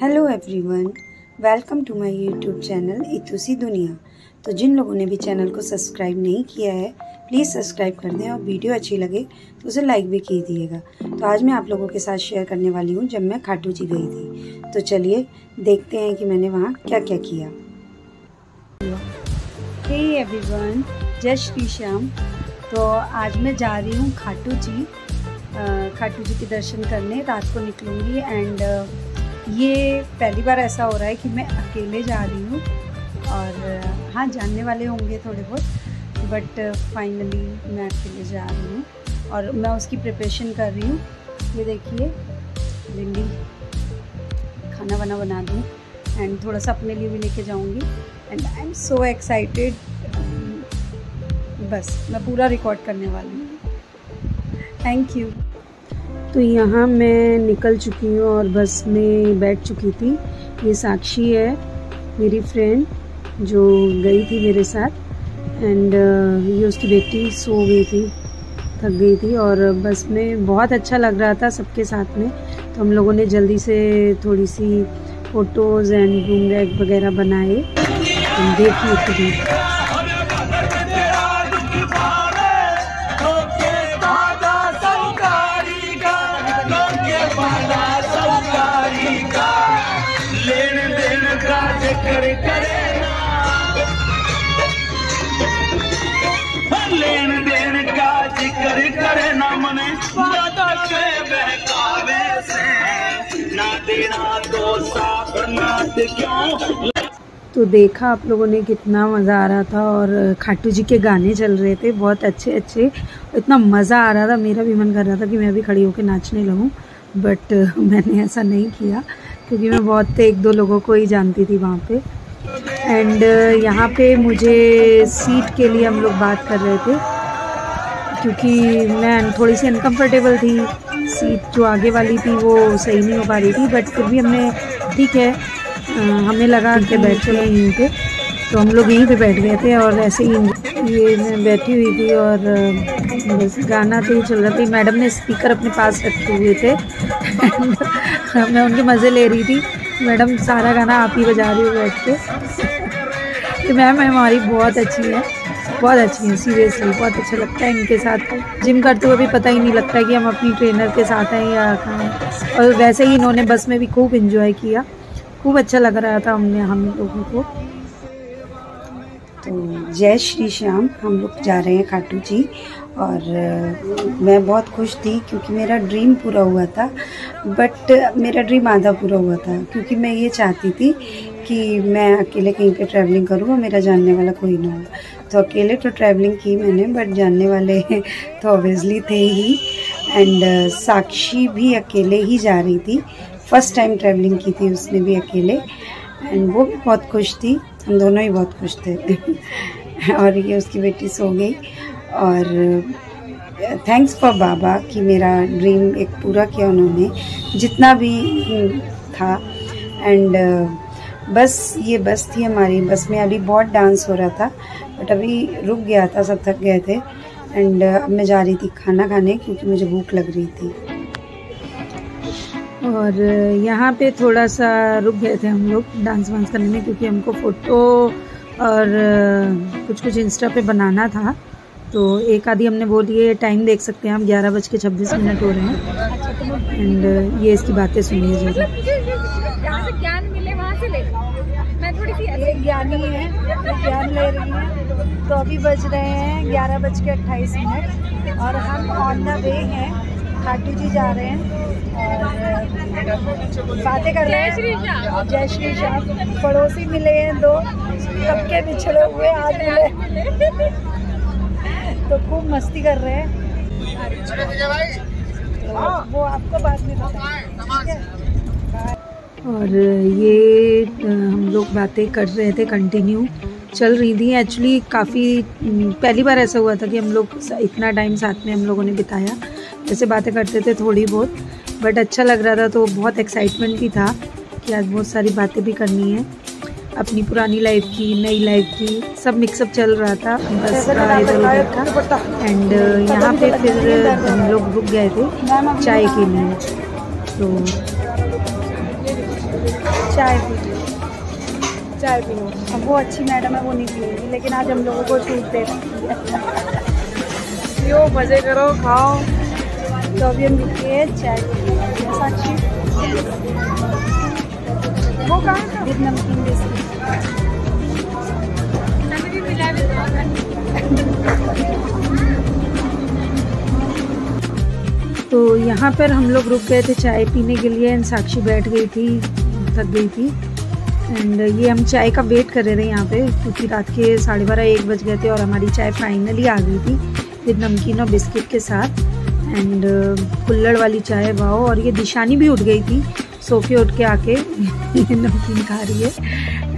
Hello everyone, welcome to my YouTube channel इतुसी दुनिया। तो जिन लोगों ने भी चैनल को सब्सक्राइब नहीं किया है प्लीज़ सब्सक्राइब कर दें और वीडियो अच्छी लगे तो उसे लाइक भी कीजिएगा। तो आज मैं आप लोगों के साथ शेयर करने वाली हूँ जब मैं खाटू जी गई थी। तो चलिए देखते हैं कि मैंने वहाँ क्या क्या किया। हे एवरीवन, जय श्री श्याम। तो आज मैं जा रही हूँ खाटू जी के दर्शन करने। रात को निकलूँगी एंड ये पहली बार ऐसा हो रहा है कि मैं अकेले जा रही हूँ। और हाँ, जानने वाले होंगे थोड़े बहुत, बट फाइनली मैं अकेले जा रही हूँ और मैं उसकी प्रिपरेशन कर रही हूँ। ये देखिए, भिंडी खाना वाना बना दूँ एंड थोड़ा सा अपने लिए भी लेके जाऊँगी and I am so excited. बस मैं पूरा रिकॉर्ड करने वाली हूँ। Thank you. तो यहाँ मैं निकल चुकी हूँ और बस में बैठ चुकी थी। ये साक्षी है मेरी फ्रेंड जो गई थी मेरे साथ एंड ये उसकी बेटी सो गई थी, थक गई थी और बस में बहुत अच्छा लग रहा था सबके साथ में। तो हम लोगों ने जल्दी से थोड़ी सी फ़ोटोज़ एंड रूम रैक वगैरह बनाए। देखिए खुद लेन देन का जिक्र करे ना मने बहकावे से ना देना तो साफ नाथ क्यों। तो देखा आप लोगों ने कितना मज़ा आ रहा था और खाटू जी के गाने चल रहे थे बहुत अच्छे अच्छे। इतना मज़ा आ रहा था, मेरा भी मन कर रहा था कि मैं भी खड़ी होकर नाचने लगूं, बट मैंने ऐसा नहीं किया क्योंकि मैं बहुत एक दो लोगों को ही जानती थी वहाँ पे। एंड यहाँ पे मुझे सीट के लिए हम लोग बात कर रहे थे क्योंकि मैं थोड़ी सी अनकंफर्टेबल थी। सीट जो आगे वाली थी वो सही नहीं हो पा रही थी, बट फिर भी हमने ठीक है, हमें लगा कि बैठ चले यहीं पे, तो हम लोग यहीं पे बैठ गए थे। और ऐसे ही ये मैं बैठी हुई थी और बस गाना तो चल रहा था। मैडम ने स्पीकर अपने पास रखे हुए थे मैं उनके मज़े ले रही थी। मैडम सारा गाना आप ही बजा रही हो बैठ के। तो मैम हमारी बहुत अच्छी है, बहुत अच्छी है, सीरियसली बहुत अच्छा लगता है इनके साथ जिम करते हुए भी पता ही नहीं लगता है कि हम अपनी ट्रेनर के साथ हैं या कहाँ हैं। और वैसे ही इन्होंने बस में भी खूब एंजॉय किया, खूब अच्छा लग रहा था हम लोगों को। तो जय श्री श्याम, हम लोग जा रहे हैं खाटू जी और मैं बहुत खुश थी क्योंकि मेरा ड्रीम पूरा हुआ था। बट मेरा ड्रीम आधा पूरा हुआ था क्योंकि मैं ये चाहती थी कि मैं अकेले कहीं पे ट्रैवलिंग करूँ और मेरा जानने वाला कोई ना हो। तो अकेले तो ट्रैवलिंग की मैंने, बट जानने वाले तो ऑब्वियसली थे ही। एंड साक्षी भी अकेले ही जा रही थी, फर्स्ट टाइम ट्रैवलिंग की थी उसने भी अकेले एंड वो भी बहुत खुश थी। हम दोनों ही बहुत खुश थे और ये उसकी बेटी सो गई। और थैंक्स फॉर बाबा कि मेरा ड्रीम एक पूरा किया उन्होंने जितना भी था। एंड बस ये बस थी हमारी, बस में अभी बहुत डांस हो रहा था बट अभी रुक गया था, सब थक गए थे। एंड अब मैं जा रही थी खाना खाने क्योंकि मुझे भूख लग रही थी। और यहाँ पे थोड़ा सा रुक गए थे हम लोग डांस वांस करने में क्योंकि हमको फ़ोटो और कुछ इंस्टा पे बनाना था। तो एक आधी हमने बोली है, टाइम देख सकते हैं हम, 11:26 हो रहे हैं। एंड ये इसकी बातें सुनिए जरा। जहाँ से ज्ञान मिले वहाँ से ले। मैं थोड़ी सी ऐसे ज्ञानी है, ज्ञान ले रही है। तो अभी बज रहे हैं 11:28 और हम ऑन द वे हैं, खाटू जी जा रहे हैं और बातें कर रहे हैं। जय श्री श्याम। पड़ोसी मिले हैं दो, कब के बिछड़े हुए आज मिले तो खूब मस्ती कर रहे हैं। तो वो आपको बाद में बताएं। और ये हम लोग बातें कर रहे थे, कंटिन्यू चल रही थी। एक्चुअली काफ़ी पहली बार ऐसा हुआ था कि हम लोग इतना टाइम साथ में हम लोगों ने बिताया। ऐसे बातें करते थे थोड़ी बहुत, बट अच्छा लग रहा था। तो बहुत एक्साइटमेंट भी था कि आज बहुत सारी बातें भी करनी है, अपनी पुरानी लाइफ की, नई लाइफ की, सब मिक्सअप चल रहा था बस का इधर उधर का। एंड यहाँ पे फिर हम लोग रुक गए थे चाय के लिए। तो चाय पी लो, चाय पी लो। अब वो अच्छी मैडम है, वो नहीं पिएगी, लेकिन आज हम लोगों को छूट दे रही है। पियो, मज़े करो, खाओ। तो अभी हम रुकिए चाय पी लो। साक्षी वो कहाँ था? विद नमकीन बिस्किट। तो यहाँ पर हम लोग रुक गए थे चाय पीने के लिए एंड साक्षी बैठ गई थी, थक गई थी। एंड ये हम चाय का वेट कर रहे थे यहाँ पे, क्योंकि रात के 12:30-1 बज गए थे और हमारी चाय फाइनली आ गई थी विद नमकीन और बिस्किट के साथ। एंड कुल्हड़ वाली चाय वाओ। और ये दिशानी भी उठ गई थी, सो के उठ के आके नमकीन खा रही है।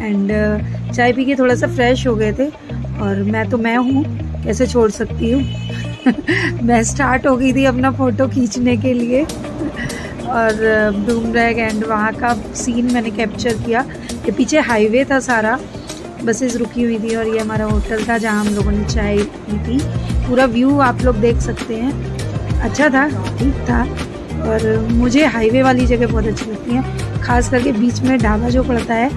एंड चाय पी के थोड़ा सा फ्रेश हो गए थे। और मैं हूँ, कैसे छोड़ सकती हूँ। मैं स्टार्ट हो गई थी अपना फ़ोटो खींचने के लिए और बूम रैग एंड वहाँ का सीन मैंने कैप्चर किया। ये पीछे हाईवे था सारा, बसेस रुकी हुई थी और ये हमारा होटल था जहाँ हम लोगों ने चाय पी थी। पूरा व्यू आप लोग देख सकते हैं, अच्छा था, ठीक था। और मुझे हाईवे वाली जगह बहुत अच्छी लगती है, ख़ास करके बीच में ढाबा जो पड़ता है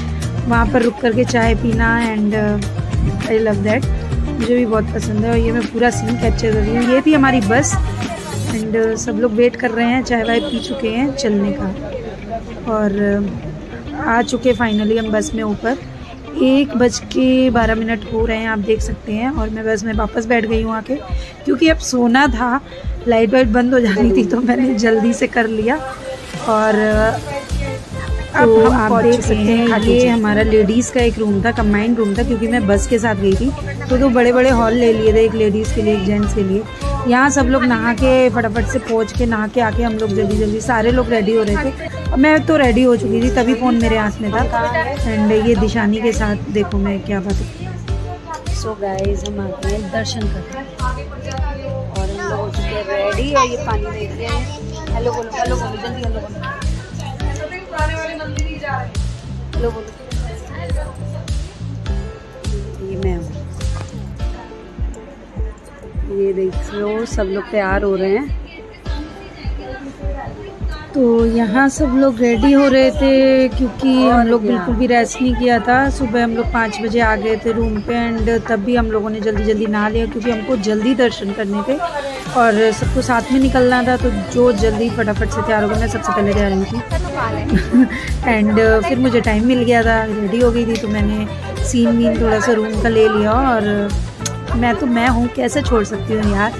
वहाँ पर रुक करके चाय पीना। एंड आई लव दैट, मुझे भी बहुत पसंद है। और ये मैं पूरा सीन कैप्चर कर रही हूँ। ये थी हमारी बस एंड सब लोग वेट कर रहे हैं, चाय वाय पी चुके हैं चलने का और आ चुके फाइनली हम बस में ऊपर। 1:12 हो रहे हैं, आप देख सकते हैं। और मैं बस में वापस बैठ गई हूँ आके, क्योंकि अब सोना था, लाइट वाइट बंद हो जानी थी तो मैंने जल्दी से कर लिया। और अब तो आप देख सकते हैं ये हमारा लेडीज़ का एक रूम था, कंबाइंड रूम था, क्योंकि मैं बस के साथ गई थी तो 2 बड़े हॉल ले लिए थे, एक लेडीज़ के लिए एक जेंट्स के लिए। यहाँ सब लोग नहा के फटाफट से पहुँच के नहा के आके हम लोग जल्दी सारे लोग रेडी हो रहे थे। और मैं तो रेडी हो चुकी थी, तभी फ़ोन मेरे हाथ में था। एंड ये दिशानी के साथ देखो मैं क्या बात। सो गाइस हम आ गए दर्शन करने और हम लोग हो चुके हैं रेडी। और ये पानी देख रहे हैं। हेलो बोलो, हेलो बोलो, जल्दी हेलो बोलो, हेलो बोलो। ये मैं हूँ, ये देख लो सब लोग तैयार हो रहे हैं। तो यहाँ सब लोग रेडी हो रहे थे, क्योंकि हम लोग बिल्कुल भी रेस्ट नहीं किया था। सुबह हम लोग 5 बजे आ गए थे रूम पे एंड तब भी हम लोगों ने जल्दी नहा लिया, क्योंकि हमको जल्दी दर्शन करने थे और सबको साथ में निकलना था। तो जो जल्दी फटाफट से तैयार हो गया, मैं सबसे पहले तैयार हुई थी। एंड फिर मुझे टाइम मिल गया था, रेडी हो गई थी, तो मैंने सीन वीन थोड़ा सा रूम का ले लिया। और मैं हूँ, कैसे छोड़ सकती हूँ यार।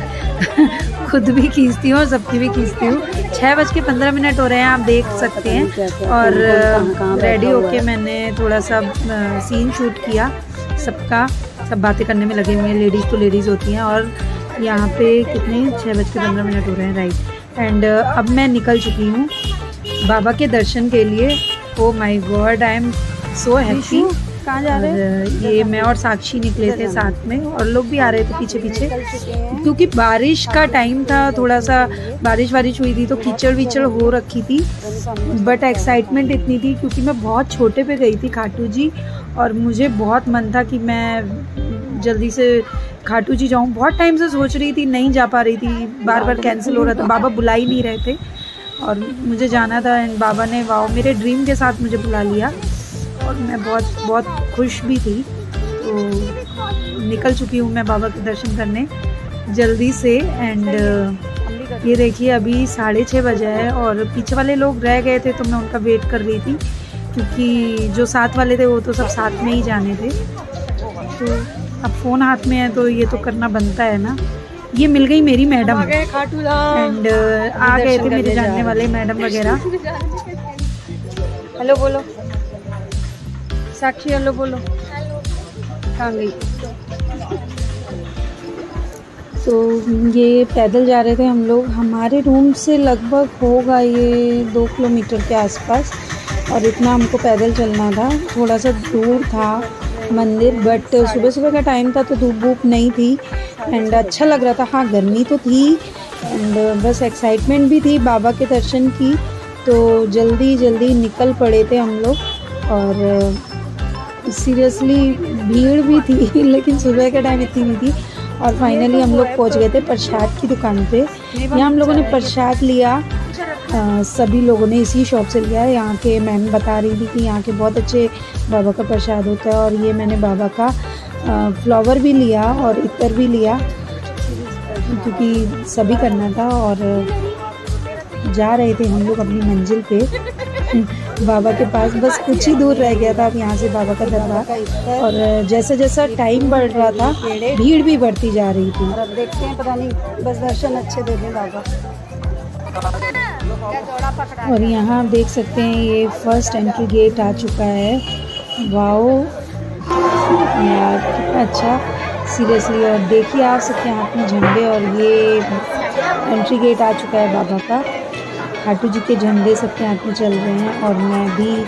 खुद भी खींचती हूँ और सबकी भी खींचती हूँ। 6:15 हो रहे हैं, आप देख सकते हैं। और रेडी होके मैंने थोड़ा सा सीन शूट किया सबका, सब बातें करने में लगे हुए हैं। लेडीज़ तो लेडीज़ होती हैं। और यहाँ पे कितने 6:15 हो रहे हैं, राइट। एंड अब मैं निकल चुकी हूँ बाबा के दर्शन के लिए। Oh my God, I am so happy. कहाँ जा रहे हैं? ये मैं और साक्षी निकले थे साथ में और लोग भी आ रहे थे पीछे, क्योंकि बारिश का टाइम था, थोड़ा सा बारिश हुई थी तो कीचड़ हो रखी थी। बट एक्साइटमेंट इतनी थी क्योंकि मैं बहुत छोटे पे गई थी खाटू जी, और मुझे बहुत मन था कि मैं जल्दी से खाटू जी जाऊँ। बहुत टाइम से सोच रही थी, नहीं जा पा रही थी, बार कैंसिल हो रहा था, बाबा बुला ही नहीं रहे थे और मुझे जाना था। एंड बाबा ने वाओ मेरे ड्रीम के साथ मुझे बुला लिया और मैं बहुत खुश भी थी। तो निकल चुकी हूँ मैं बाबा के दर्शन करने जल्दी से। एंड ये देखिए अभी 6:30 बजे है और पीछे वाले लोग रह गए थे तो मैं उनका वेट कर रही थी, क्योंकि जो साथ वाले थे वो तो सब साथ में ही जाने थे। तो अब फ़ोन हाथ में है तो ये तो करना बनता है ना। ये मिल गई मेरी मैडम एंड आ गए थे मेरे जानने वाले मैडम वगैरह। हेलो बोलो साक्षी, हेलो बोलो। कहाँ गई? तो ये पैदल जा रहे थे हम लोग, हमारे रूम से लगभग होगा ये 2 किलोमीटर के आसपास, और इतना हमको पैदल चलना था। थोड़ा सा दूर था मंदिर, बट सुबह का टाइम था तो धूप वूप नहीं थी एंड अच्छा लग रहा था। हाँ गर्मी तो थी एंड बस एक्साइटमेंट भी थी बाबा के दर्शन की, तो जल्दी निकल पड़े थे हम लोग। और सीरियसली भीड़ भी थी लेकिन सुबह के टाइम इतनी नहीं थी। और फाइनली हम लोग पहुंच गए थे प्रसाद की दुकान पे। यहाँ हम लोगों ने प्रसाद लिया सभी लोगों ने इसी शॉप से लिया है। यहाँ के मैम बता रही थी कि यहाँ के बहुत अच्छे बाबा का प्रसाद होता है। और ये मैंने बाबा का फ्लावर भी लिया और इत्र भी लिया, क्योंकि सभी करना था। और जा रहे थे हम लोग अपनी मंजिल पे बाबा के पास, बस कुछ ही दूर रह गया था अब यहाँ से बाबा का दरबार। और जैसा जैसा टाइम बढ़ रहा था भीड़ भी बढ़ती जा रही थी। और अब देखते हैं, पता नहीं, बस दर्शन अच्छे दे दें बाबा। और यहाँ आप देख सकते हैं ये फर्स्ट एंट्री गेट आ चुका है। वाओ यार कितना अच्छा, सीरियसली। और देखिए आप सबके हाथ में झंडे, और ये एंट्री गेट आ चुका है बाबा का। खाटू जी के झंडे सबके हाथ में चल रहे हैं। और मैं भी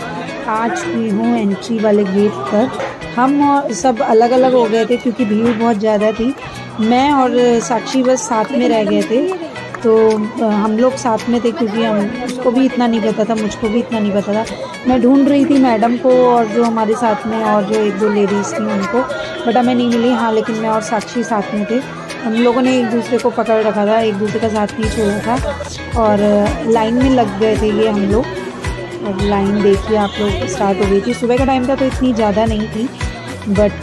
आ चुकी हूँ एंट्री वाले गेट पर। हम और सब अलग अलग हो गए थे क्योंकि भीड़ बहुत ज़्यादा थी। मैं और साक्षी बस साथ में रह गए थे, तो हम लोग साथ में थे क्योंकि हम उसको भी इतना नहीं पता था, मुझको भी इतना नहीं पता था। मैं ढूंढ रही थी मैडम को और जो हमारे साथ में और जो एक दो लेडीज़ थी उनको, बट हमें नहीं मिली। हाँ, लेकिन मैं और साक्षी साथ में थे। हम लोगों ने एक दूसरे को पकड़ रखा था, एक दूसरे का साथ नहीं छोड़ा था। और लाइन में लग गए थे ये हम लोग। और लाइन देखिए आप लोग स्टार्ट हो गई थी। सुबह का टाइम था तो इतनी ज़्यादा नहीं थी, बट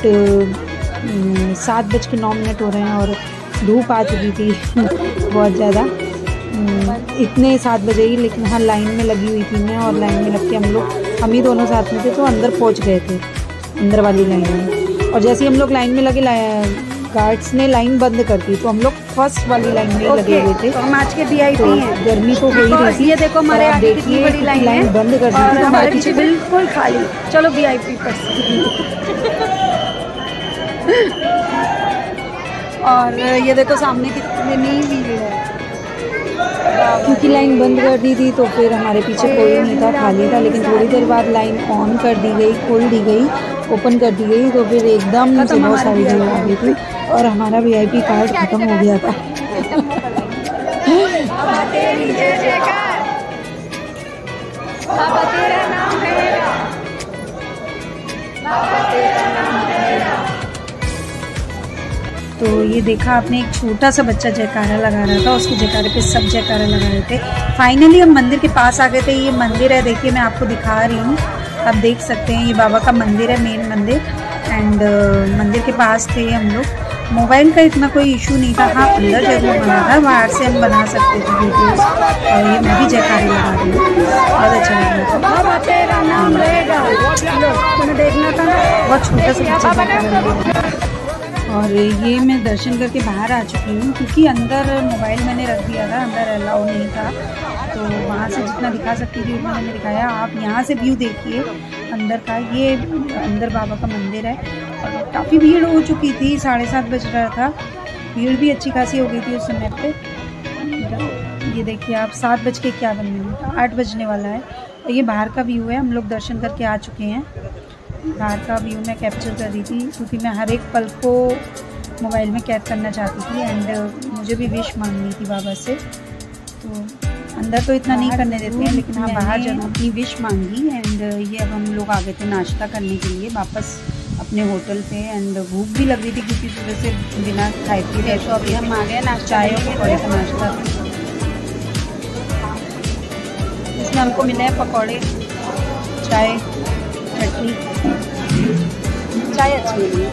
7:09 हो रहे हैं और धूप आ चुकी थी बहुत ज़्यादा। इतने 7 बजे ही, लेकिन हाँ लाइन में लगी हुई थी मैं। और लाइन में लग के हम ही दोनों साथ में थे, तो अंदर पहुंच गए थे, अंदर वाली लाइन में। और जैसे ही हम लोग लाइन में लगे, गार्ड्स ने लाइन बंद कर दी, तो हम लोग फर्स्ट वाली लाइन में लगे हुए थे। तो हम आज के VIP हैं। गर्मी तो हो ही रही थी। ये देखो हमारे आगे कितनी बड़ी लाइन बंद कर दी और थी, हमारे पीछे बिल्कुल खाली। चलो VIP पर। और ये देखो सामने कितनी भीड़ है, क्योंकि लाइन बंद कर दी थी तो फिर हमारे पीछे कोई नहीं था, खाली था। लेकिन थोड़ी देर बाद लाइन ऑन कर दी गई, खोल दी गई, ओपन कर दी गई, तो फिर एकदम से बहुत सारी भीड़ आ गई थी और हमारा VIP कार्ड ख़त्म हो गया था। तो ये देखा आपने, एक छोटा सा बच्चा जयकारा लगा रहा था, उसके जयकारे पे सब जयकारा लगा रहे थे। फाइनली हम मंदिर के पास आ गए थे। ये मंदिर है, देखिए मैं आपको दिखा रही हूँ, आप देख सकते हैं ये बाबा का मंदिर है, मेन मंदिर। एंड मंदिर के पास थे हम लोग। मोबाइल का इतना कोई इशू नहीं था। हाँ, अंदर जरूर बना था, बाहर से हम बना सकते थे वीडियोस। और ये मैं भी जयकारे लगा रही हूँ, बहुत अच्छा लग रहा था। बाबा तेरा नाम रहेगा, तुम्हें देखना था। बहुत छोटा सा बच्चा जयकारा। और ये मैं दर्शन करके बाहर आ चुकी हूँ, क्योंकि अंदर मोबाइल मैंने रख दिया था, अंदर अलाउ नहीं था, तो वहाँ से जितना दिखा सकती थी उतना मैंने दिखाया। आप यहाँ से व्यू देखिए अंदर का। ये अंदर बाबा का मंदिर है। और काफ़ी भीड़ हो चुकी थी, 7:30 बज रहा था, भीड़ भी अच्छी खासी हो गई थी उस समय पे। ये देखिए आप, 7:51, 8 बजने वाला है। तो ये बाहर का व्यू है, हम लोग दर्शन करके आ चुके हैं। बाहर का व्यू मैं कैप्चर कर रही थी क्योंकि मैं हर एक पल को मोबाइल में कैद करना चाहती थी। एंड मुझे भी विश मांगनी थी बाबा से, तो अंदर तो इतना नहीं करने देते हैं, लेकिन हाँ बाहर जरूर अपनी विश मांगी। एंड ये अब हम लोग आ गए थे नाश्ता करने के लिए वापस अपने होटल पे। एंड भूख भी लग रही थी क्योंकि सुबह से बिना खाए पिए, तो अभी हम आ गए नाश्ता, चाय और पकौड़े का नाश्ता। इसमें हमको मिले हैं पकौड़े, चाय, चटनी। चाय अच्छी लगी।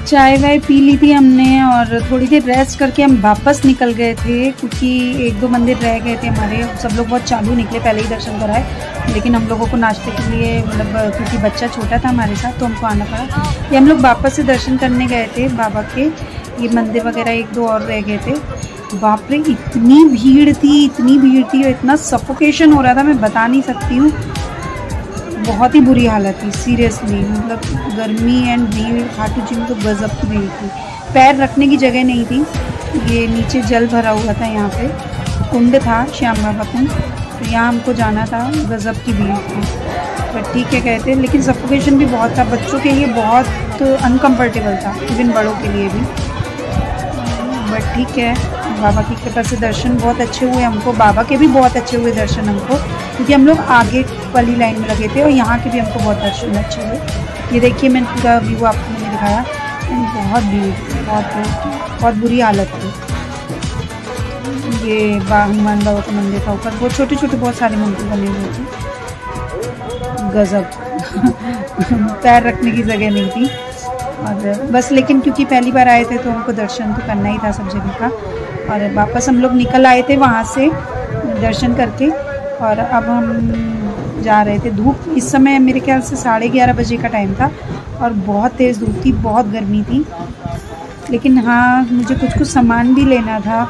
चाय वाय पी ली थी हमने और थोड़ी देर रेस्ट करके हम वापस निकल गए थे, क्योंकि 1-2 मंदिर रह गए थे हमारे। सब लोग बहुत चालू निकले, पहले ही दर्शन कराए, लेकिन हम लोगों को नाश्ते के लिए, मतलब क्योंकि बच्चा छोटा था हमारे साथ, तो हमको आना पड़ा। ये हम लोग वापस से दर्शन करने गए थे बाबा के। ये मंदिर वगैरह 1-2 और रह गए थे। बाप रे, इतनी भीड़ थी और इतना सफोकेशन हो रहा था, मैं बता नहीं सकती हूँ। बहुत ही बुरी हालत थी सीरियसली, मतलब गर्मी एंड भीड़। खाटू जी में तो गजब की भीड़ थी, पैर रखने की जगह नहीं थी। ये नीचे जल भरा हुआ था, यहाँ पे कुंड था, श्याम बाबा कुंड, तो यहाँ हमको जाना था। गजब की भीड़ थी, बट ठीक है कहते हैं, लेकिन सफोकेशन भी बहुत था। बच्चों के लिए बहुत अनकम्फर्टेबल था, इवन बड़ों के लिए भी, बट ठीक है। बाबा की कृपा से दर्शन बहुत अच्छे हुए हमको, बाबा के भी बहुत अच्छे हुए दर्शन हमको, क्योंकि हम लोग आगे वाली लाइन में लगे थे और यहाँ के भी हमको बहुत दर्शन अच्छे हुए। ये देखिए, मैं पूरा व्यू आपको मैंने दिखाया। एंड बहुत भीड़, बहुत बुरी हालत थी। ये हनुमान बाबा का मंदिर था, ऊपर बहुत छोटे छोटे बहुत सारे मंदिर बने हुए थे, गजब। पैर रखने की जगह नहीं थी। और बस लेकिन क्योंकि पहली बार आए थे तो हमको दर्शन तो करना ही था सब जगह का। और वापस हम लोग निकल आए थे वहाँ से दर्शन करके, और अब हम जा रहे थे। धूप इस समय मेरे ख्याल से 11:30 बजे का टाइम था और बहुत तेज़ धूप थी, बहुत गर्मी थी। लेकिन हाँ, मुझे कुछ सामान भी लेना था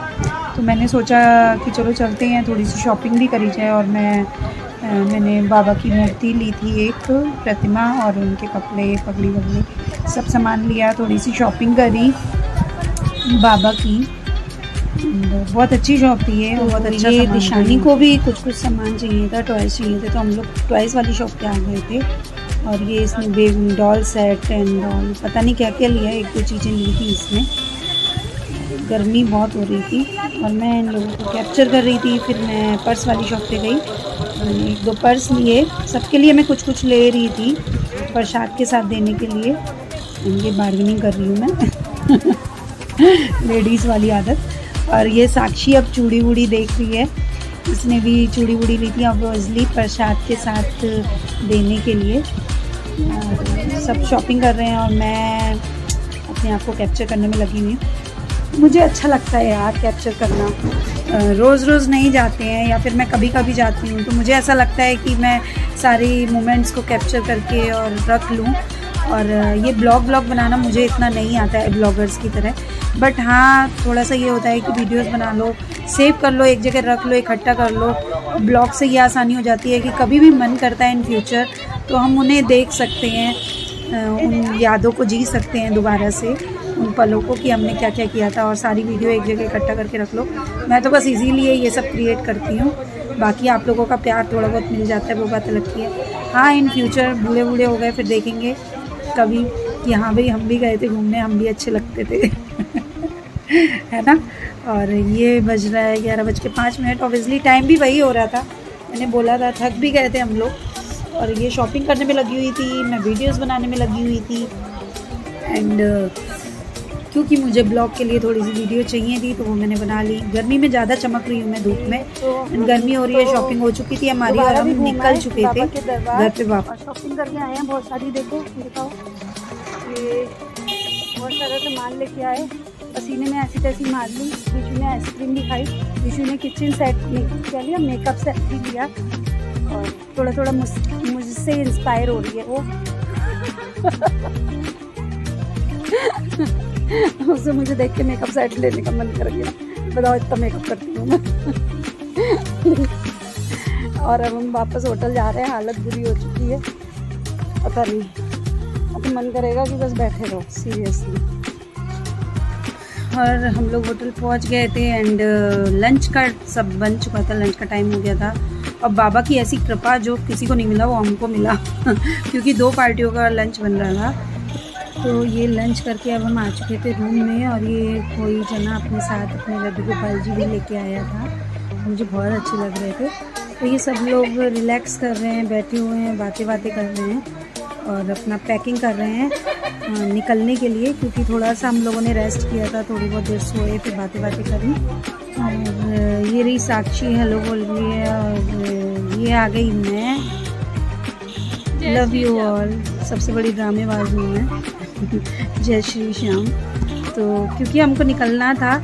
तो मैंने सोचा कि चलो चलते हैं, थोड़ी सी शॉपिंग भी करी जाए। और मैंने बाबा की मूर्ति ली थी, एक प्रतिमा, और उनके कपड़े पगड़ी वगड़ी सब सामान लिया, थोड़ी सी शॉपिंग करी बाबा की। बहुत अच्छी शॉप थी ये, बहुत अच्छा। ये दिशानी को भी कुछ सामान चाहिए था, टॉयज़ चाहिए थे, तो हम लोग टॉयज़ वाली शॉप पे आ गए थे। और ये इसने डॉल सेट एंड डॉल पता नहीं क्या क्या लिया, 1-2 चीज़ें ली थी इसमें। गर्मी बहुत हो रही थी और मैं इन लोगों को कैप्चर कर रही थी। फिर मैं पर्स वाली शॉप पे गई, 1-2 पर्स लिए, सबके लिए मैं कुछ ले रही थी प्रसाद के साथ देने के लिए। ये बार्गेनिंग कर रही हूँ मैं लेडीज़ वाली आदत। और ये साक्षी अब चूड़ी वूड़ी देख रही है, इसने भी चूड़ी वूड़ी ली थी ऑब्वियसली प्रसाद के साथ देने के लिए। और सब शॉपिंग कर रहे हैं और मैं अपने आप को कैप्चर करने में लगी हुई हूँ। मुझे अच्छा लगता है यार कैप्चर करना। रोज़ नहीं जाते हैं, या फिर मैं कभी कभी जाती हूँ, तो मुझे ऐसा लगता है कि मैं सारी मोमेंट्स को कैप्चर करके और रख लूँ। और ये ब्लॉग बनाना मुझे इतना नहीं आता है ब्लॉगर्स की तरह, बट हाँ थोड़ा सा ये होता है कि वीडियोस बना लो, सेव कर लो, एक जगह रख लो, इकट्ठा कर लो। ब्लॉग से ये आसानी हो जाती है कि कभी भी मन करता है इन फ्यूचर तो हम उन्हें देख सकते हैं, उन यादों को जी सकते हैं दोबारा से, उन पलों को कि हमने क्या क्या किया था। और सारी वीडियो एक जगह इकट्ठा करके रख लो। मैं तो बस इसीलिए ये सब क्रिएट करती हूँ। बाकी आप लोगों का प्यार थोड़ा बहुत मिल जाता है, वो बात अलग की है। हाँ, इन फ्यूचर बूढ़े हो गए फिर देखेंगे कभी कि हाँ भाई हम भी गए थे घूमने, हम भी अच्छे लगते थे है ना। और ये बज रहा है 11:05। ऑब्वियसली टाइम भी वही हो रहा था, मैंने बोला था, थक भी गए थे हम लोग। और ये शॉपिंग करने में लगी हुई थी, मैं वीडियोस बनाने में लगी हुई थी। एंड क्योंकि मुझे ब्लॉग के लिए थोड़ी सी वीडियो चाहिए थी तो वो मैंने बना ली। गर्मी में ज़्यादा चमक रही हूँ मैं धूप में, एंड गर्मी हो रही है। शॉपिंग हो चुकी थी हमारी और हम निकल चुके थे घर पे वापस। शॉपिंग करके आए हैं बहुत सारी, देखो दिखाओ, ये बहुत सारा सामान लेके आए। पसीने में ऐसी तैसी मार ली। विशु ने आइसक्रीम भी खाई, विशु ने किचन सेट क्या लिया, मेकअप सेट भी लिया। और थोड़ा मुझसे इंस्पायर हो रही है वो उससे मुझे देख के मेकअप सेट लेने का मन कर गया। बताओ इतना मेकअप करती हूँ मैं और अब हम वापस होटल जा रहे हैं, हालत बुरी हो चुकी है, पता नहीं। अब तो मन करेगा कि बस बैठे रहो सीरियसली। और हम लोग होटल पहुंच गए थे एंड लंच का सब बन चुका था, लंच का टाइम हो गया था। और बाबा की ऐसी कृपा जो किसी को नहीं मिला वो हमको मिला क्योंकि 2 पार्टियों का लंच बन रहा था। तो ये लंच करके अब हम आ चुके थे रूम में। और ये कोई जना अपने साथ अपने लड्डू गोपाल जी भी लेके आया था, मुझे बहुत अच्छे लग रहे थे। तो ये सब लोग रिलैक्स कर रहे हैं, बैठे हुए हैं, बातें कर रहे हैं और अपना पैकिंग कर रहे हैं निकलने के लिए, क्योंकि थोड़ा सा हम लोगों ने रेस्ट किया था, थोड़ी बहुत देर सोए, फिर बातें करी। और ये रही साक्षी हेलो बोल रही है। और ये आ गई मैं, लव यू ऑल, सबसे बड़ी ड्रामेबाज हूँ मैं जय श्री श्याम। तो क्योंकि हमको निकलना था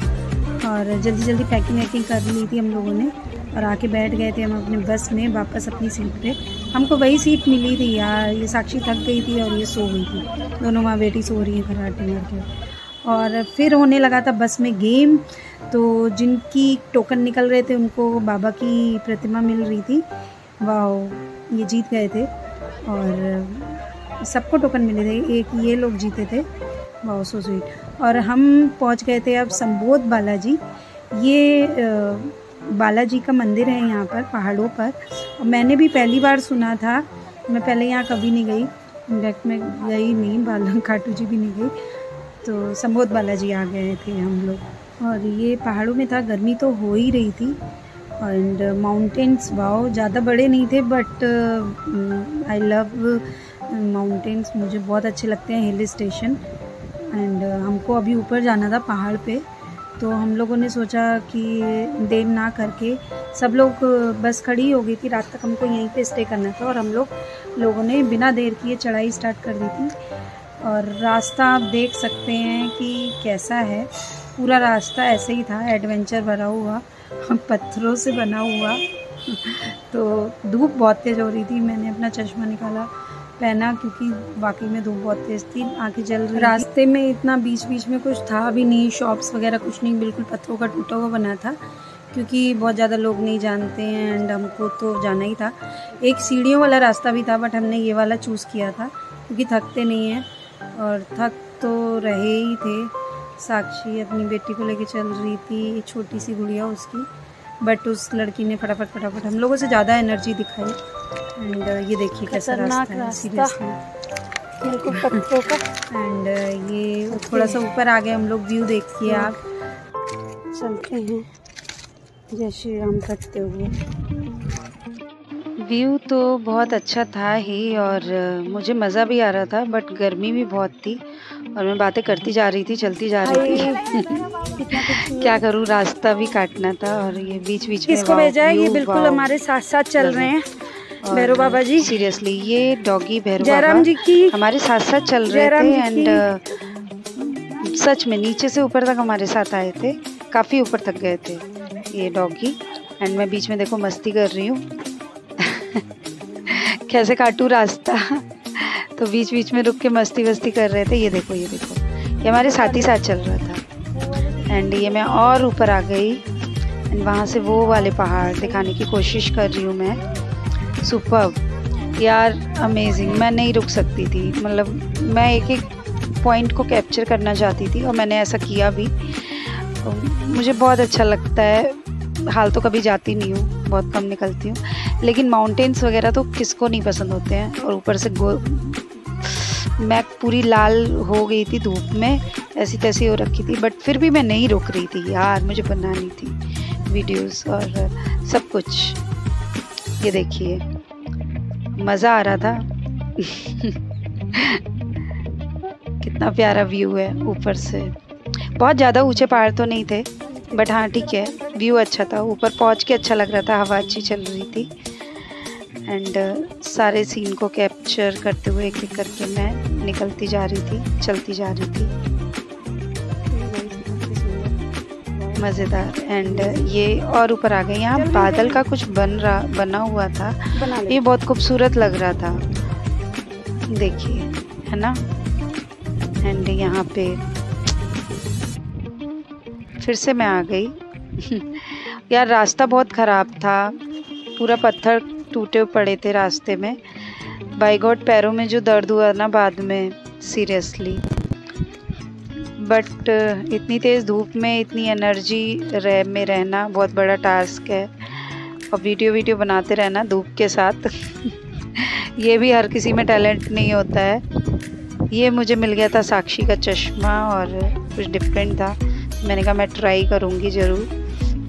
और जल्दी पैकिंग कर ली थी हम लोगों ने और आके बैठ गए थे हम अपने बस में वापस अपनी सीट पे। हमको वही सीट मिली थी यार, ये साक्षी थक गई थी और ये सो गई थी, दोनों माँ बेटी सो रही हैं खराटे मार के। और फिर होने लगा था बस में गेम, तो जिनकी टोकन निकल रहे थे उनको बाबा की प्रतिमा मिल रही थी। वाह, ये जीत गए थे और सबको टोकन मिले थे, एक ये लोग जीते थे। वाह सो स्वीट। और हम पहुंच गए थे अब संबोध बालाजी। ये बालाजी का मंदिर है यहाँ पर पहाड़ों पर, और मैंने भी पहली बार सुना था, मैं पहले यहाँ कभी नहीं गई, इनफैक्ट मैं गई नहीं, खाटू जी भी नहीं गई। तो संबोध बालाजी आ गए थे हम लोग। और ये पहाड़ों में था, गर्मी तो हो ही रही थी। एंड माउंटेन्स, वाओ, ज़्यादा बड़े नहीं थे बट आई लव माउंटेन्स, मुझे बहुत अच्छे लगते हैं हिल स्टेशन। एंड हमको अभी ऊपर जाना था पहाड़ पे, तो हम लोगों ने सोचा कि देर ना करके, सब लोग बस खड़ी हो गई थी, रात तक हमको यहीं पे स्टे करना था और हम लोगों ने बिना देर किए चढ़ाई स्टार्ट कर दी थी। और रास्ता आप देख सकते हैं कि कैसा है, पूरा रास्ता ऐसे ही था, एडवेंचर भरा हुआ, पत्थरों से बना हुआ। तो धूप बहुत तेज़ हो रही थी, मैंने अपना चश्मा निकाला पहना क्योंकि वाकई में धूप बहुत तेज़ थी, आंखें जल रही। रास्ते में इतना बीच बीच में कुछ था भी नहीं, शॉप्स वगैरह कुछ नहीं, बिल्कुल पत्थरों का टूटा हुआ बना था क्योंकि बहुत ज़्यादा लोग नहीं जानते हैं एंड हमको तो जाना ही था। एक सीढ़ियों वाला रास्ता भी था बट हमने ये वाला चूज़ किया था क्योंकि थकते नहीं हैं, और थक तो रहे ही थे। साक्षी अपनी बेटी को लेके चल रही थी, एक छोटी सी गुड़िया उसकी, बट उस लड़की ने फटाफट हम लोगों से ज़्यादा एनर्जी दिखाई। एंड ये देखिए कैसा रास्ता है सीरियसली, पत्थरों का। एंड ये थोड़ा सा ऊपर आ गए हम लोग, व्यू देखिए आप। चलते हैं जय श्री राम करते हुए। व्यू तो बहुत अच्छा था ही और मुझे मज़ा भी आ रहा था, बट गर्मी भी बहुत थी और मैं बातें करती जा रही थी, चलती जा रही थी। क्या करूँ, रास्ता भी काटना था और ये बीच बीच में किसको भेजा है, ये बिल्कुल हमारे साथ साथ चल रहे हैं भैरव बाबा जी। सीरियसली ये डॉगी भैरव जयराम जी की हमारे साथ साथ चल रहे थे एंड सच में नीचे से ऊपर तक हमारे साथ आए थे, काफ़ी ऊपर तक गए थे ये डॉगी। एंड मैं बीच में देखो मस्ती कर रही हूँ कैसे काटूँ रास्ता तो बीच बीच में रुक के मस्ती वस्ती कर रहे थे। ये देखो ये हमारे साथ ही साथ चल रहा था। एंड ये मैं और ऊपर आ गई एंड वहाँ से वो वाले पहाड़ दिखाने की कोशिश कर रही हूँ मैं। सुपर्ब यार, अमेजिंग। मैं नहीं रुक सकती थी, मतलब मैं एक एक पॉइंट को कैप्चर करना चाहती थी और मैंने ऐसा किया भी। मुझे बहुत अच्छा लगता है, हाल तो कभी जाती नहीं हूँ, बहुत कम निकलती हूँ, लेकिन माउंटेन्स वगैरह तो किसको नहीं पसंद होते हैं। और ऊपर से मैं पूरी लाल हो गई थी धूप में, ऐसी तैसी हो रखी थी, बट फिर भी मैं नहीं रुक रही थी यार, मुझे बनानी थी वीडियोस और सब कुछ। ये देखिए मज़ा आ रहा था कितना प्यारा व्यू है ऊपर से। बहुत ज़्यादा ऊंचे पहाड़ तो नहीं थे बट हाँ ठीक है, व्यू अच्छा था। ऊपर पहुंच के अच्छा लग रहा था, हवा अच्छी चल रही थी एंड सारे सीन को कैप्चर करते हुए एक एक करके मैं निकलती जा रही थी, चलती जा रही थी। मज़ेदार। एंड ये और ऊपर आ गए, यहाँ बादल का कुछ बना हुआ था, ये बहुत खूबसूरत लग रहा था, देखिए है ना। एंड यहाँ पे फिर से मैं आ गई यार, रास्ता बहुत ख़राब था, पूरा पत्थर टूटे पड़े थे रास्ते में। बाय गॉड पैरों में जो दर्द हुआ ना बाद में, सीरियसली। बट इतनी तेज़ धूप में इतनी एनर्जी में रहना बहुत बड़ा टास्क है, और वीडियो बनाते रहना धूप के साथ ये भी हर किसी में टैलेंट नहीं होता है। ये मुझे मिल गया था साक्षी का चश्मा और कुछ डिफरेंट था, मैंने कहा मैं ट्राई करूँगी ज़रूर,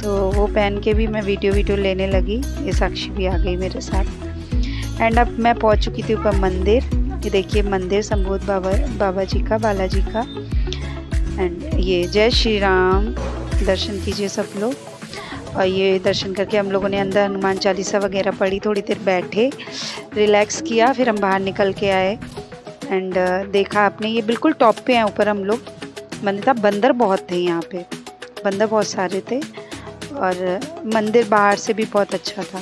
तो वो पहन के भी मैं वीडियो लेने लगी। ये साक्षी भी आ गई मेरे साथ। एंड अब मैं पहुँच चुकी थी ऊपर मंदिर। ये देखिए मंदिर संबोध बाबा जी का, बालाजी का। एंड ये जय श्री राम, दर्शन कीजिए सब लोग। और ये दर्शन करके हम लोगों ने अंदर हनुमान चालीसा वगैरह पढ़ी, थोड़ी देर बैठे रिलैक्स किया, फिर हम बाहर निकल के आए। एंड देखा आपने, ये बिल्कुल टॉप पे हैं ऊपर हम लोग। मंदिर था, बंदर बहुत थे यहाँ पे, बंदर बहुत सारे थे, और मंदिर बाहर से भी बहुत अच्छा था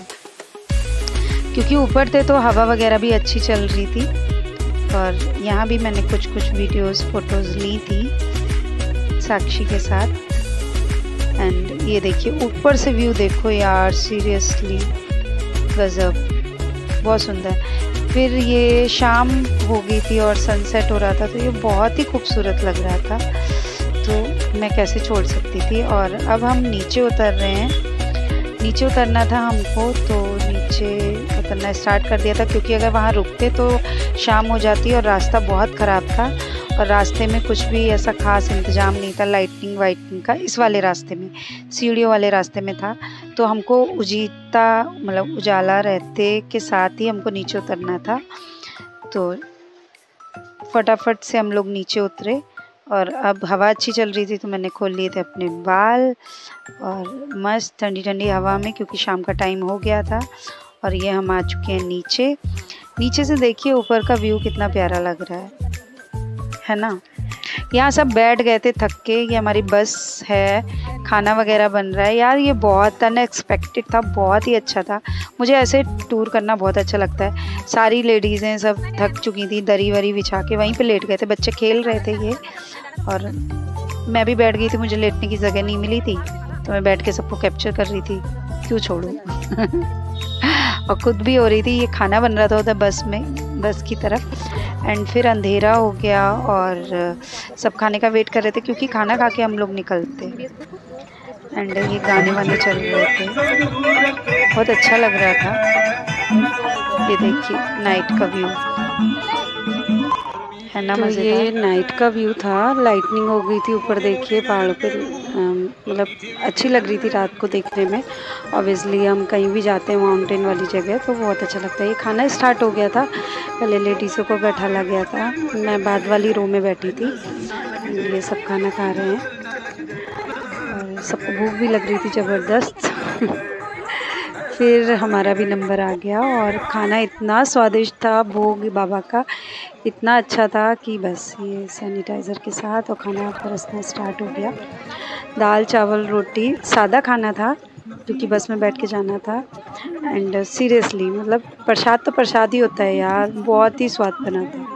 क्योंकि ऊपर थे तो हवा वगैरह भी अच्छी चल रही थी। और यहाँ भी मैंने कुछ वीडियोस फोटोज़ ली थी साक्षी के साथ। एंड ये देखिए ऊपर से व्यू देखो यार, सीरियसली गजब, बहुत सुंदर। फिर ये शाम हो गई थी और सनसेट हो रहा था, तो ये बहुत ही खूबसूरत लग रहा था, तो मैं कैसे छोड़ सकती थी। और अब हम नीचे उतर रहे हैं, नीचे उतरना था हमको, तो नीचे उतरना स्टार्ट कर दिया था क्योंकि अगर वहाँ रुकते तो शाम हो जाती और रास्ता बहुत ख़राब था और रास्ते में कुछ भी ऐसा ख़ास इंतज़ाम नहीं था लाइटिंग वाइटिंग का। इस वाले रास्ते में, सीढ़ियों वाले रास्ते में था, तो हमको उजाला रहते के साथ ही हमको नीचे उतरना था। तो फटाफट से हम लोग नीचे उतरे और अब हवा अच्छी चल रही थी तो मैंने खोल लिए थे अपने बाल और मस्त ठंडी ठंडी हवा में, क्योंकि शाम का टाइम हो गया था। और ये हम आ चुके हैं नीचे। नीचे से देखिए ऊपर का व्यू कितना प्यारा लग रहा है ना। यहाँ सब बैठ गए थे थक के। ये हमारी बस है, खाना वगैरह बन रहा है। यार ये बहुत अनएक्सपेक्टेड था, बहुत ही अच्छा था। मुझे ऐसे टूर करना बहुत अच्छा लगता है। सारी लेडीज़ें सब थक चुकी थी, दरी वरी बिछा के वहीं पे लेट गए थे। बच्चे खेल रहे थे ये, और मैं भी बैठ गई थी। मुझे लेटने की जगह नहीं मिली थी तो मैं बैठ के सबको कैप्चर कर रही थी, क्यों छोड़ूं। और खुद भी हो रही थी। ये खाना बन रहा था उधर बस में, बस की तरफ। एंड फिर अंधेरा हो गया और सब खाने का वेट कर रहे थे, क्योंकि खाना खा के हम लोग निकलते। एंड ये गाने वाने चल रहे थे, बहुत अच्छा लग रहा था। ये देखिए नाइट का व्यू है ना, मज़ेदार। ये नाइट का व्यू था। लाइटनिंग हो गई थी ऊपर, देखिए पहाड़ों पे। मतलब अच्छी लग रही थी रात को देखने में। ऑब्वियसली हम कहीं भी जाते हैं माउंटेन वाली जगह तो बहुत अच्छा लगता है। ये खाना स्टार्ट हो गया था, पहले लेडीज़ों को बैठाला गया था, मैं बाद वाली रो में बैठी थी। ये सब खाना खा रहे हैं और सबको भूख भी लग रही थी ज़बरदस्त। फिर हमारा भी नंबर आ गया और खाना इतना स्वादिष्ट था, भोग बाबा का इतना अच्छा था कि बस ये सैनिटाइज़र के साथ और खाना परसना स्टार्ट हो गया। दाल चावल रोटी, सादा खाना था क्योंकि बस में बैठ के जाना था। एंड सीरियसली मतलब प्रसाद तो प्रसाद ही होता है यार, बहुत ही स्वाद बना था।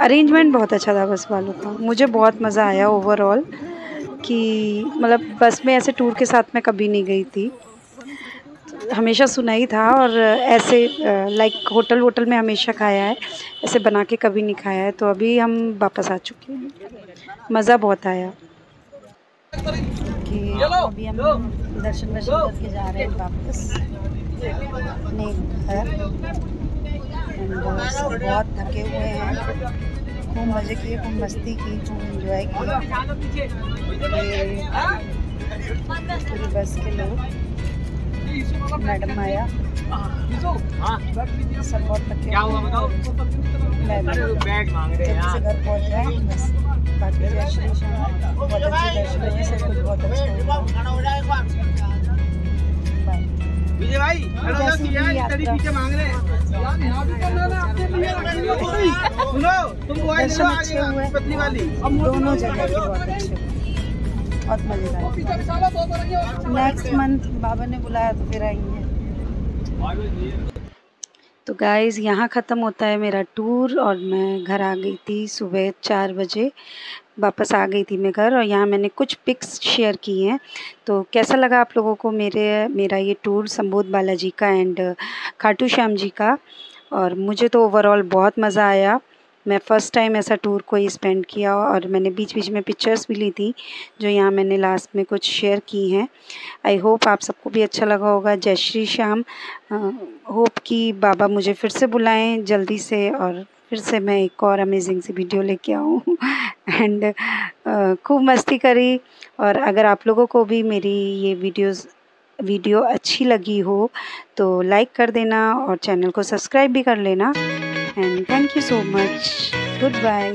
अरेंजमेंट बहुत अच्छा था बस वालों का। मुझे बहुत मज़ा आया ओवरऑल, कि मतलब बस में ऐसे टूर के साथ मैं कभी नहीं गई थी। हमेशा सुना ही था और ऐसे लाइक होटल में हमेशा खाया है, ऐसे बना के कभी नहीं खाया है। तो अभी हम वापस आ चुके हैं, मज़ा बहुत आया। कि अभी हम दर्शन करके जा रहे हैं वापस अपने घर। एंड सब बहुत थके हुए हैं, खूब मज़े किए, खूब मस्ती की, खूब एंजॉय किया। पूरी बस के लोग, मैडम आया, सब बहुत थके हुए हैं। जल्दी से घर पहुँच जाए बस। बाकी जय श्री श्याम, बहुत अच्छी दर्शन है, सब कुछ बहुत अच्छा होगा। बाय। विजय भाई मांग रहे हैं। दर्शन अच्छे हुए दोनों जगह के, बहुत अच्छे, बहुत मज़ेदार। नेक्स्ट मंथ बाबा ने बुलाया तो फिर आएंगे। तो गाइज़ यहाँ ख़त्म होता है मेरा टूर और मैं घर आ गई थी सुबह 4 बजे। वापस आ गई थी मैं घर और यहाँ मैंने कुछ पिक्स शेयर की हैं। तो कैसा लगा आप लोगों को मेरा ये टूर शंभू बालाजी का एंड खाटू श्याम जी का। और मुझे तो ओवरऑल बहुत मज़ा आया। मैं फ़र्स्ट टाइम ऐसा टूर कोई स्पेंड किया और मैंने बीच बीच में पिक्चर्स भी ली थी जो यहाँ मैंने लास्ट में कुछ शेयर की हैं। आई होप आप सबको भी अच्छा लगा होगा। जय श्री श्याम। होप कि बाबा मुझे फिर से बुलाएं जल्दी से और फिर से मैं एक और अमेजिंग सी वीडियो लेके आऊँ। एंड खूब मस्ती करी। और अगर आप लोगों को भी मेरी ये वीडियो अच्छी लगी हो तो लाइक कर देना और चैनल को सब्सक्राइब भी कर लेना। And thank you so much. Good bye.